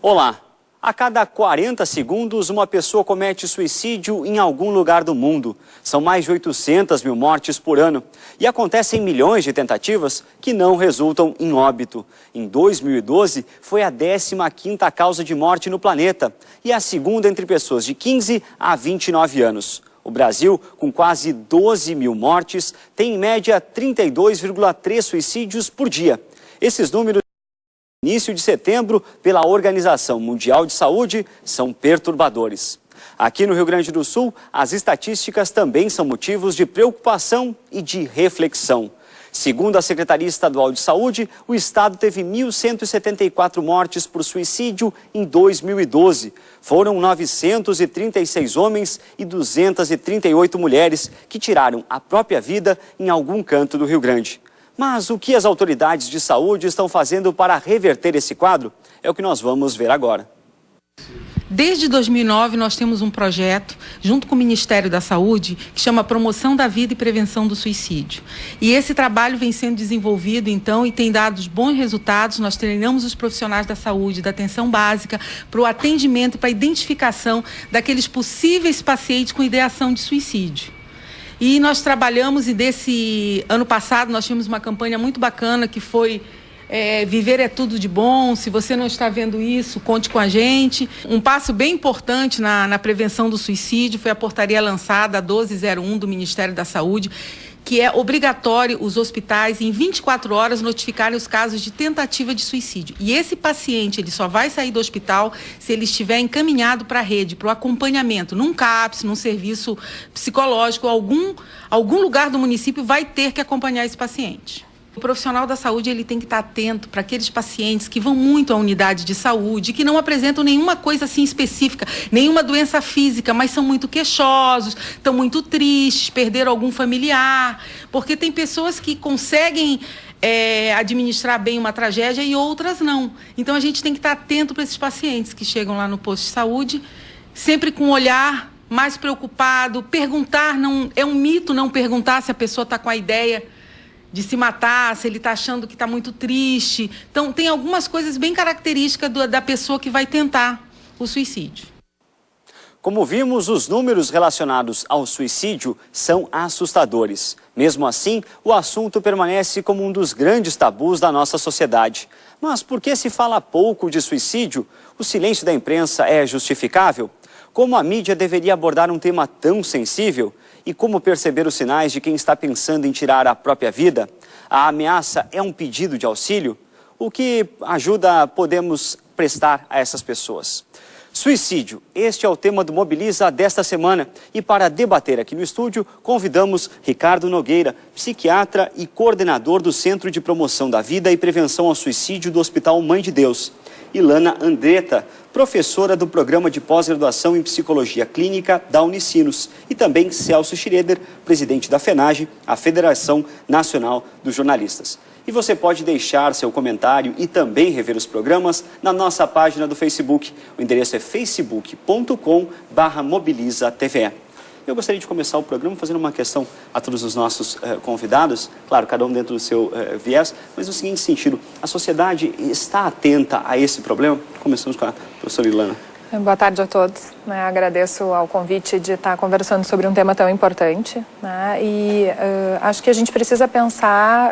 Olá! A cada 40 segundos, uma pessoa comete suicídio em algum lugar do mundo. São mais de 800 mil mortes por ano. E acontecem milhões de tentativas que não resultam em óbito. Em 2012, foi a 15ª causa de morte no planeta e a segunda entre pessoas de 15 a 29 anos. O Brasil, com quase 12 mil mortes, tem em média 32,3 suicídios por dia. Esses números início de setembro pela Organização Mundial de Saúde são perturbadores. Aqui no Rio Grande do Sul, as estatísticas também são motivos de preocupação e de reflexão. Segundo a Secretaria Estadual de Saúde, o estado teve 1.174 mortes por suicídio em 2012. Foram 936 homens e 238 mulheres que tiraram a própria vida em algum canto do Rio Grande. Mas o que as autoridades de saúde estão fazendo para reverter esse quadro? É o que nós vamos ver agora. Desde 2009, nós temos um projeto, junto com o Ministério da Saúde, que chama Promoção da Vida e Prevenção do Suicídio. E esse trabalho vem sendo desenvolvido, então, e tem dado bons resultados. Nós treinamos os profissionais da saúde, da atenção básica, para o atendimento e para a identificação daqueles possíveis pacientes com ideação de suicídio. E nós trabalhamos, e desse ano passado, nós tivemos uma campanha muito bacana, que foi Viver é Tudo de Bom. Se você não está vendo isso, conte com a gente. Um passo bem importante na prevenção do suicídio foi a portaria lançada, a 1201 do Ministério da Saúde, que é obrigatório os hospitais, em 24 horas, notificarem os casos de tentativa de suicídio. E esse paciente, ele só vai sair do hospital se ele estiver encaminhado para a rede, para o acompanhamento, num CAPS, num serviço psicológico, algum lugar do município vai ter que acompanhar esse paciente. O profissional da saúde, ele tem que estar atento para aqueles pacientes que vão muito à unidade de saúde, que não apresentam nenhuma coisa assim específica, nenhuma doença física, mas são muito queixosos, estão muito tristes, perderam algum familiar, porque tem pessoas que conseguem administrar bem uma tragédia e outras não. Então a gente tem que estar atento para esses pacientes que chegam lá no posto de saúde, sempre com um olhar mais preocupado, perguntar, não é um mito não perguntar se a pessoa está com a ideia de se matar, se ele está achando que está muito triste. Então, tem algumas coisas bem características da pessoa que vai tentar o suicídio. Como vimos, os números relacionados ao suicídio são assustadores. Mesmo assim, o assunto permanece como um dos grandes tabus da nossa sociedade. Mas por que se fala pouco de suicídio? O silêncio da imprensa é justificável? Como a mídia deveria abordar um tema tão sensível? E como perceber os sinais de quem está pensando em tirar a própria vida? A ameaça é um pedido de auxílio? O que ajuda podemos prestar a essas pessoas? Suicídio, este é o tema do Mobiliza desta semana. E para debater aqui no estúdio, convidamos Ricardo Nogueira, psiquiatra e coordenador do Centro de Promoção da Vida e Prevenção ao Suicídio do Hospital Mãe de Deus. Ilana Andretta, professora do Programa de Pós-Graduação em Psicologia Clínica da Unicinos. E também Celso Schroeder, presidente da FENAGE, a Federação Nacional dos Jornalistas. E você pode deixar seu comentário e também rever os programas na nossa página do Facebook. O endereço é facebook.com/mobilizatve. Eu gostaria de começar o programa fazendo uma questão a todos os nossos convidados, claro, cada um dentro do seu viés, mas no seguinte sentido: a sociedade está atenta a esse problema? Começamos com a professora Ilana. Boa tarde a todos. Agradeço ao convite de estar conversando sobre um tema tão importante. E acho que a gente precisa pensar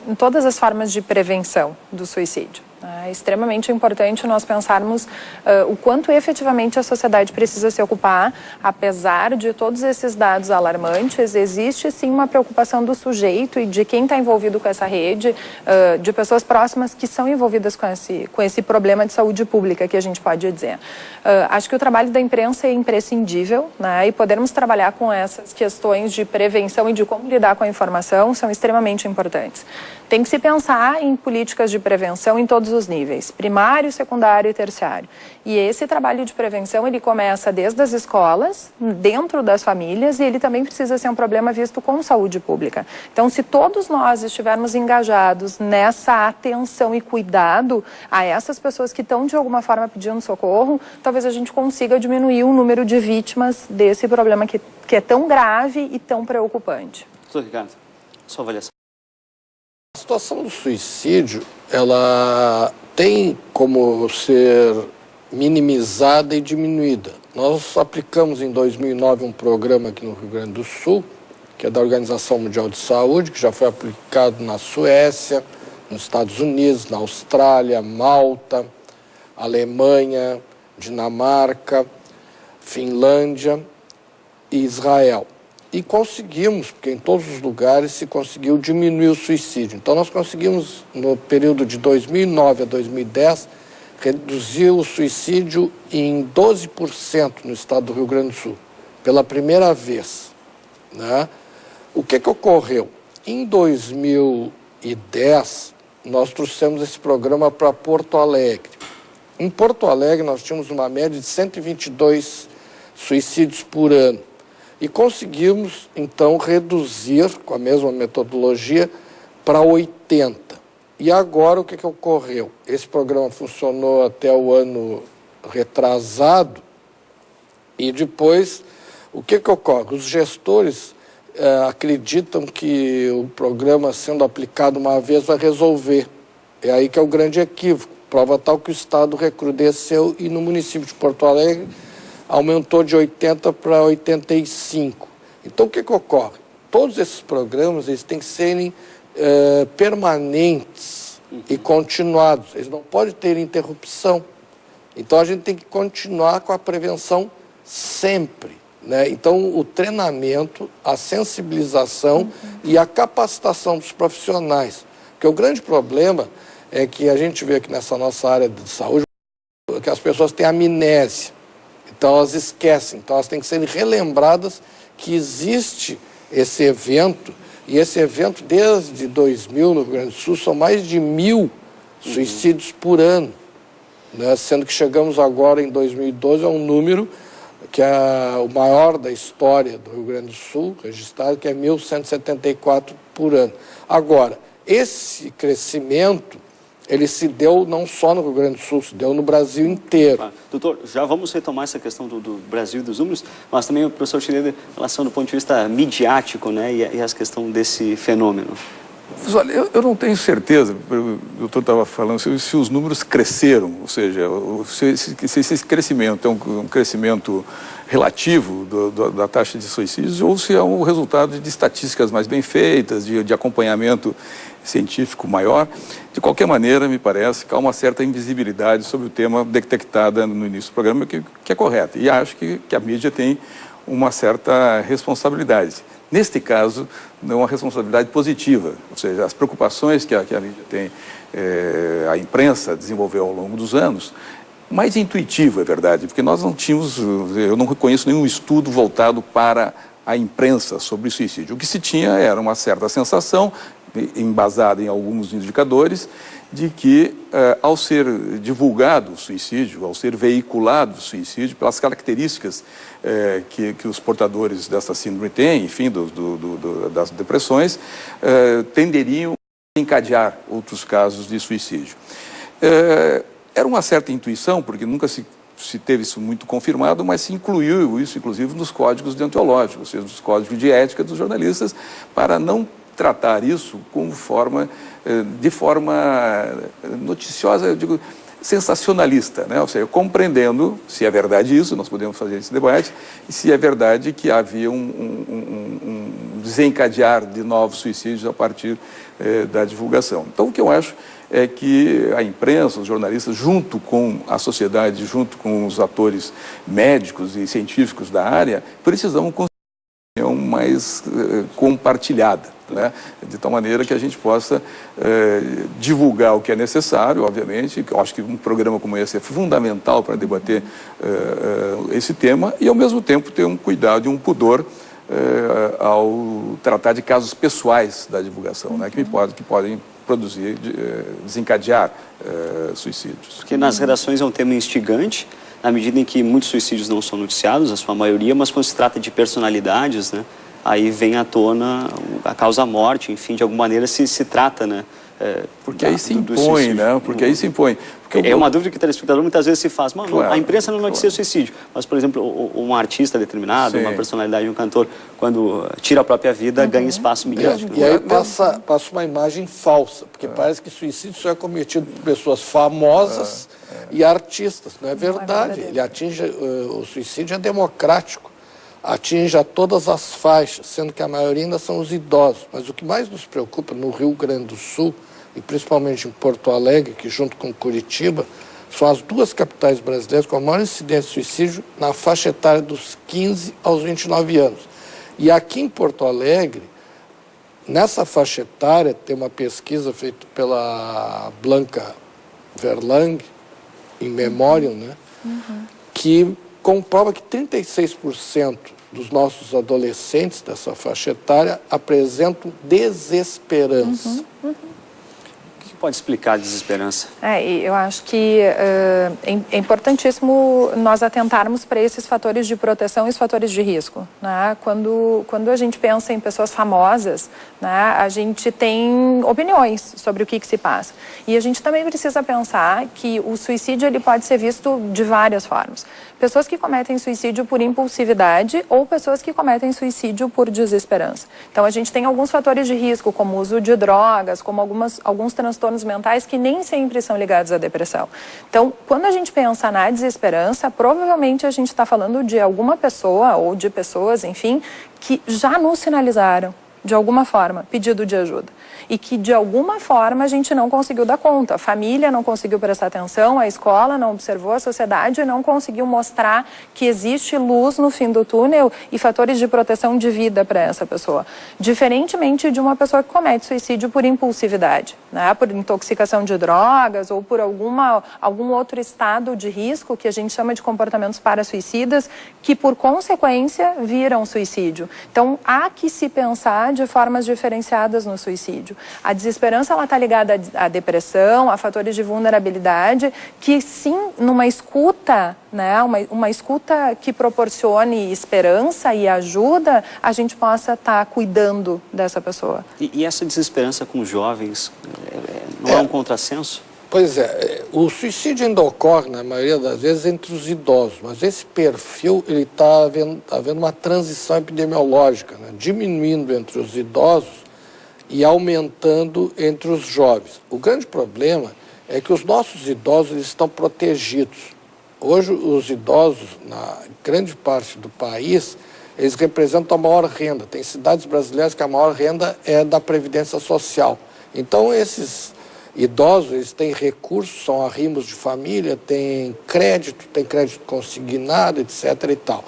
em todas as formas de prevenção do suicídio. É extremamente importante nós pensarmos o quanto efetivamente a sociedade precisa se ocupar. Apesar de todos esses dados alarmantes, existe sim uma preocupação do sujeito e de quem está envolvido com essa rede, de pessoas próximas que são envolvidas com esse problema de saúde pública, que a gente pode dizer. Acho que o trabalho da imprensa é imprescindível, e podermos trabalhar com essas questões de prevenção e de como lidar com a informação são extremamente importantes. Tem que se pensar em políticas de prevenção em todos os níveis, primário, secundário e terciário. E esse trabalho de prevenção, ele começa desde as escolas, dentro das famílias, e ele também precisa ser um problema visto com saúde pública. Então, se todos nós estivermos engajados nessa atenção e cuidado a essas pessoas que estão, de alguma forma, pedindo socorro, talvez a gente consiga diminuir o número de vítimas desse problema que é tão grave e tão preocupante. Doutor Ricardo, sua avaliação. A situação do suicídio, ela tem como ser minimizada e diminuída. Nós aplicamos em 2009 um programa aqui no Rio Grande do Sul, que é da Organização Mundial de Saúde, que já foi aplicado na Suécia, nos Estados Unidos, na Austrália, Malta, Alemanha, Dinamarca, Finlândia e Israel. E conseguimos, porque em todos os lugares se conseguiu diminuir o suicídio. Então nós conseguimos, no período de 2009 a 2010, reduzir o suicídio em 12% no estado do Rio Grande do Sul, pela primeira vez, né? O que ocorreu? Em 2010, nós trouxemos esse programa para Porto Alegre. Em Porto Alegre, nós tínhamos uma média de 122 suicídios por ano. E conseguimos, então, reduzir, com a mesma metodologia, para 80. E agora, o que ocorreu? Esse programa funcionou até o ano retrasado, e depois, o que ocorre? Os gestores acreditam que o programa, sendo aplicado uma vez, vai resolver. É aí que é o grande equívoco. Prova tal que o Estado recrudesceu e no município de Porto Alegre aumentou de 80 para 85. Então, o que ocorre? Todos esses programas eles têm que serem permanentes e continuados. Eles não podem ter interrupção. Então, a gente tem que continuar com a prevenção sempre, né? Então, o treinamento, a sensibilização e a capacitação dos profissionais. Porque o grande problema é que a gente vê aqui nessa nossa área de saúde que as pessoas têm amnésia. Então, elas esquecem. Então, elas têm que ser relembradas que existe esse evento. E esse evento, desde 2000, no Rio Grande do Sul, são mais de 1.000 suicídios por ano, né? Sendo que chegamos agora, em 2012, a um número que é o maior da história do Rio Grande do Sul, registrado, que é 1.174 por ano. Agora, esse crescimento, ele se deu não só no Rio Grande do Sul, se deu no Brasil inteiro. Doutor, já vamos retomar essa questão do Brasil e dos números, mas também o professor Schneider, em relação do ponto de vista midiático, né, e a questão desse fenômeno. Olha, eu não tenho certeza, o doutor estava falando, se os números cresceram, ou seja, se esse crescimento é um crescimento relativo da taxa de suicídios, ou se é um resultado de estatísticas mais bem feitas, de acompanhamento científico maior. De qualquer maneira, me parece que há uma certa invisibilidade sobre o tema detectada no início do programa, que é correta. E acho que a mídia tem uma certa responsabilidade. Neste caso, não uma responsabilidade positiva, ou seja, as preocupações que a mídia tem, a imprensa desenvolveu ao longo dos anos, mais intuitivo, é verdade, porque nós não tínhamos, eu não reconheço nenhum estudo voltado para a imprensa sobre o suicídio. O que se tinha era uma certa sensação, embasada em alguns indicadores, de que ao ser divulgado o suicídio, ao ser veiculado o suicídio, pelas características que os portadores dessa síndrome têm, enfim, das depressões, tenderiam a encadear outros casos de suicídio. Era uma certa intuição, porque nunca se teve isso muito confirmado, mas se incluiu isso, inclusive, nos códigos deontológicos, ou seja, nos códigos de ética dos jornalistas, para não tratar isso de forma noticiosa, eu digo, sensacionalista, né? Ou seja, compreendendo se é verdade isso, nós podemos fazer esse debate, e se é verdade que havia um desencadear de novos suicídios a partir da divulgação. Então, o que eu acho é que a imprensa, os jornalistas, junto com a sociedade, junto com os atores médicos e científicos da área, precisam construir uma opinião mais compartilhada, né? De tal maneira que a gente possa divulgar o que é necessário, obviamente. Eu acho que um programa como esse é fundamental para debater esse tema e, ao mesmo tempo, ter um cuidado e um pudor ao tratar de casos pessoais da divulgação, né? Que podem produzir, desencadear suicídios. Porque nas redações é um tema instigante, na medida em que muitos suicídios não são noticiados, a sua maioria, mas quando se trata de personalidades, né, aí vem à tona a causa-morte, enfim, de alguma maneira se trata, né? Porque aí se impõe, né? Porque aí se impõe. É uma dúvida que o telespectador muitas vezes se faz. Mano, claro, a imprensa não noticia o suicídio, mas, por exemplo, um artista determinado, uma personalidade, um cantor, quando tira a própria vida, ganha espaço midiático. E aí passa uma imagem falsa, porque parece que suicídio só é cometido por pessoas famosas, e artistas. Não é verdade. Ele atinge, o suicídio é democrático, atinge a todas as faixas, sendo que a maioria ainda são os idosos. Mas o que mais nos preocupa no Rio Grande do Sul, e principalmente em Porto Alegre, que junto com Curitiba, são as duas capitais brasileiras com a maior incidência de suicídio na faixa etária dos 15 aos 29 anos. E aqui em Porto Alegre, nessa faixa etária, tem uma pesquisa feita pela Blanca Verlang, em Memoriam, né? Que comprova que 36% dos nossos adolescentes dessa faixa etária apresentam desesperança. O que pode explicar a desesperança? E eu acho que é importantíssimo nós atentarmos para esses fatores de proteção e os fatores de risco, né? Quando a gente pensa em pessoas famosas, né, a gente tem opiniões sobre o que se passa. E a gente também precisa pensar que o suicídio ele pode ser visto de várias formas. Pessoas que cometem suicídio por impulsividade ou pessoas que cometem suicídio por desesperança. Então, a gente tem alguns fatores de risco, como o uso de drogas, como alguns transtornos mentais que nem sempre são ligados à depressão. Então, quando a gente pensa na desesperança, provavelmente a gente está falando de alguma pessoa ou de pessoas, enfim, que já nos sinalizaram, de alguma forma, pedido de ajuda. E que, de alguma forma, a gente não conseguiu dar conta. A família não conseguiu prestar atenção, a escola não observou, a sociedade não conseguiu mostrar que existe luz no fim do túnel e fatores de proteção de vida para essa pessoa. Diferentemente de uma pessoa que comete suicídio por impulsividade, né? Por intoxicação de drogas ou por algum outro estado de risco que a gente chama de comportamentos parasuicidas, que, por consequência, viram suicídio. Então, há que se pensar de formas diferenciadas no suicídio. A desesperança está ligada à depressão, a fatores de vulnerabilidade, que sim, numa escuta, né, uma escuta que proporcione esperança e ajuda, a gente possa estar cuidando dessa pessoa. E essa desesperança com os jovens, não é um contrassenso? Pois é, o suicídio ainda ocorre, na maioria das vezes, entre os idosos, mas esse perfil está havendo uma transição epidemiológica, né? Diminuindo entre os idosos e aumentando entre os jovens. O grande problema é que os nossos idosos eles estão protegidos. Hoje, os idosos, na grande parte do país, eles representam a maior renda. Tem cidades brasileiras que a maior renda é da Previdência Social. Então, esses idosos, eles têm recursos, são arrimos de família, têm crédito consignado, etc. e tal.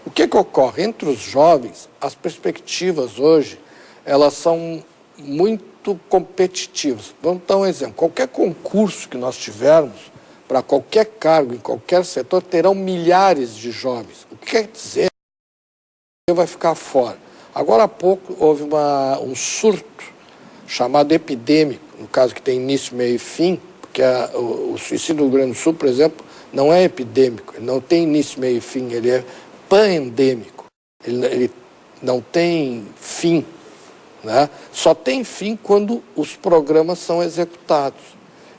O que ocorre? Entre os jovens, as perspectivas hoje, elas são muito competitivas. Vamos dar um exemplo. Qualquer concurso que nós tivermos, para qualquer cargo, em qualquer setor, terão milhares de jovens. O que quer dizer que vai ficar fora? Agora há pouco houve um surto chamado epidêmico, no caso que tem início, meio e fim, porque o suicídio no Rio Grande do Sul, por exemplo, não é epidêmico, ele não tem início, meio e fim, ele é pandêmico, ele não tem fim, né? Só tem fim quando os programas são executados.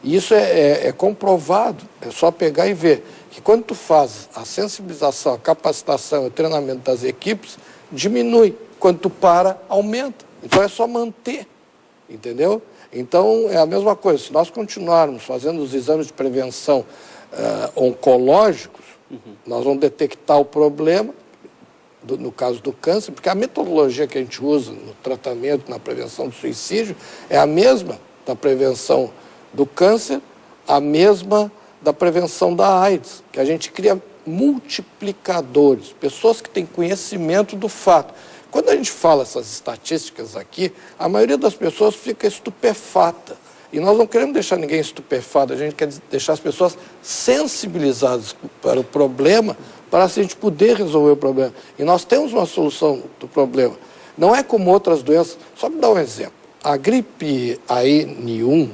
E isso é comprovado, é só pegar e ver que quando tu faz a sensibilização, a capacitação e o treinamento das equipes, diminui. Quando tu para, aumenta. Então é só manter, entendeu? Então é a mesma coisa, se nós continuarmos fazendo os exames de prevenção oncológicos, nós vamos detectar o problema, no caso do câncer, porque a metodologia que a gente usa no tratamento, na prevenção do suicídio, é a mesma da prevenção do câncer, a mesma da prevenção da AIDS, que a gente cria multiplicadores, pessoas que têm conhecimento do fato. Quando a gente fala essas estatísticas aqui, a maioria das pessoas fica estupefata. E nós não queremos deixar ninguém estupefato, a gente quer deixar as pessoas sensibilizadas para o problema, para assim a gente poder resolver o problema. E nós temos uma solução do problema. Não é como outras doenças. Só me dar um exemplo. A gripe AN1,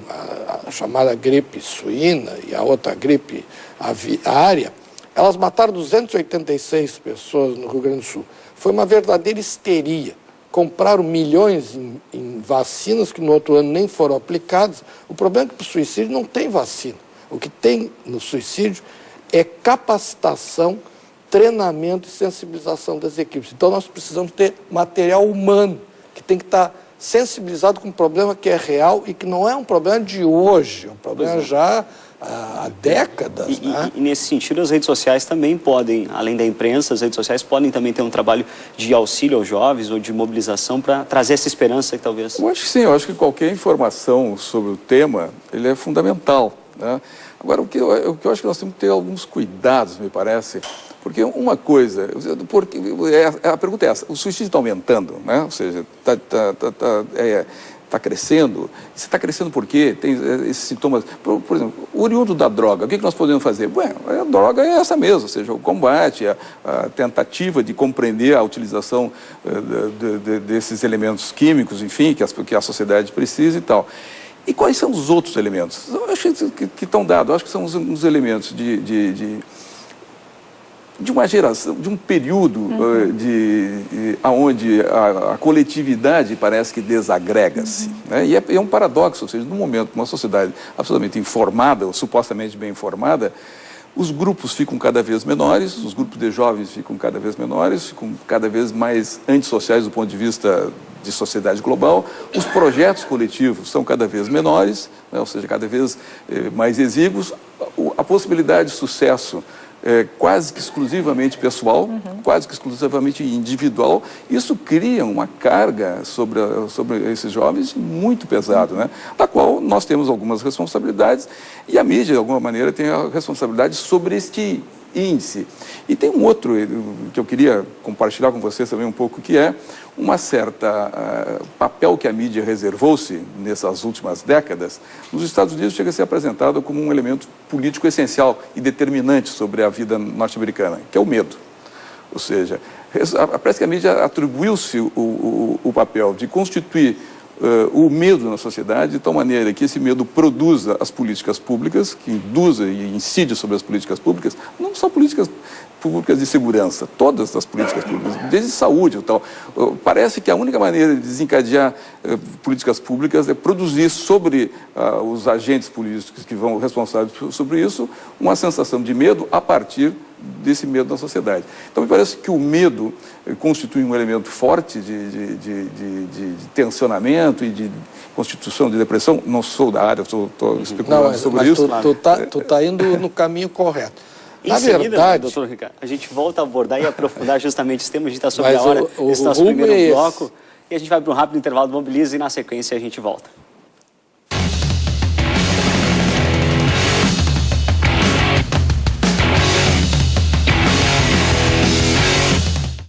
a chamada gripe suína e a outra gripe aviária, elas mataram 286 pessoas no Rio Grande do Sul. Foi uma verdadeira histeria. Compraram milhões em vacinas que no outro ano nem foram aplicadas. O problema é que para o suicídio não tem vacina. O que tem no suicídio é capacitação, treinamento e sensibilização das equipes. Então nós precisamos ter material humano, que tem que estar sensibilizado com um problema que é real e que não é um problema de hoje, é um problema já há décadas. E nesse sentido, as redes sociais também podem, além da imprensa, as redes sociais podem também ter um trabalho de auxílio aos jovens ou de mobilização para trazer essa esperança que talvez... Eu acho que sim, eu acho que qualquer informação sobre o tema, ele é fundamental, né? Agora, o que eu acho que nós temos que ter alguns cuidados, me parece, porque uma coisa, a pergunta é essa, o suicídio está aumentando, né? Ou seja, está crescendo. Se está crescendo por quê? Tem esses sintomas. Por exemplo, o oriundo da droga, o que nós podemos fazer? Bueno, a droga é essa mesmo, ou seja, o combate, a tentativa de compreender a utilização desses elementos químicos, enfim, que a sociedade precisa e tal. E quais são os outros elementos? Eu acho que estão dados, eu acho que são os elementos de uma geração, de um período onde a coletividade parece que desagrega-se. Né? E é um paradoxo, ou seja, no momento, uma sociedade absolutamente informada, ou supostamente bem informada, os grupos ficam cada vez menores, os grupos de jovens ficam cada vez menores, ficam cada vez mais antissociais do ponto de vista de sociedade global, os projetos coletivos são cada vez menores, né? Ou seja, cada vez mais exíguos, a possibilidade de sucesso quase que exclusivamente pessoal, quase que exclusivamente individual. Isso cria uma carga sobre esses jovens muito pesado, né? Da qual nós temos algumas responsabilidades e a mídia, de alguma maneira, tem a responsabilidade sobre este índice. E tem um outro que eu queria compartilhar com vocês também um pouco, que é uma certa papel que a mídia reservou-se nessas últimas décadas. Nos Estados Unidos chega a ser apresentado como um elemento político essencial e determinante sobre a vida norte-americana, que é o medo. Ou seja, parece que a mídia atribuiu-se o papel de constituir o medo na sociedade de tal maneira que esse medo produza as políticas públicas, que induza e incide sobre as políticas públicas, não só políticas públicas de segurança, todas as políticas públicas, desde saúde e tal. Parece que a única maneira de desencadear políticas públicas é produzir sobre os agentes políticos que vão responsáveis sobre isso uma sensação de medo a partir desse medo na sociedade. Então, me parece que o medo constitui um elemento forte de tensionamento e de constituição de depressão. Não sou da área, estou especulando sobre isso. Tu tá indo no caminho correto. Na verdade, doutor Ricardo, a gente volta a abordar e aprofundar justamente esse tema. A gente está sobre a hora desse nosso primeiro bloco. E a gente vai para um rápido intervalo do Mobilize e na sequência a gente volta.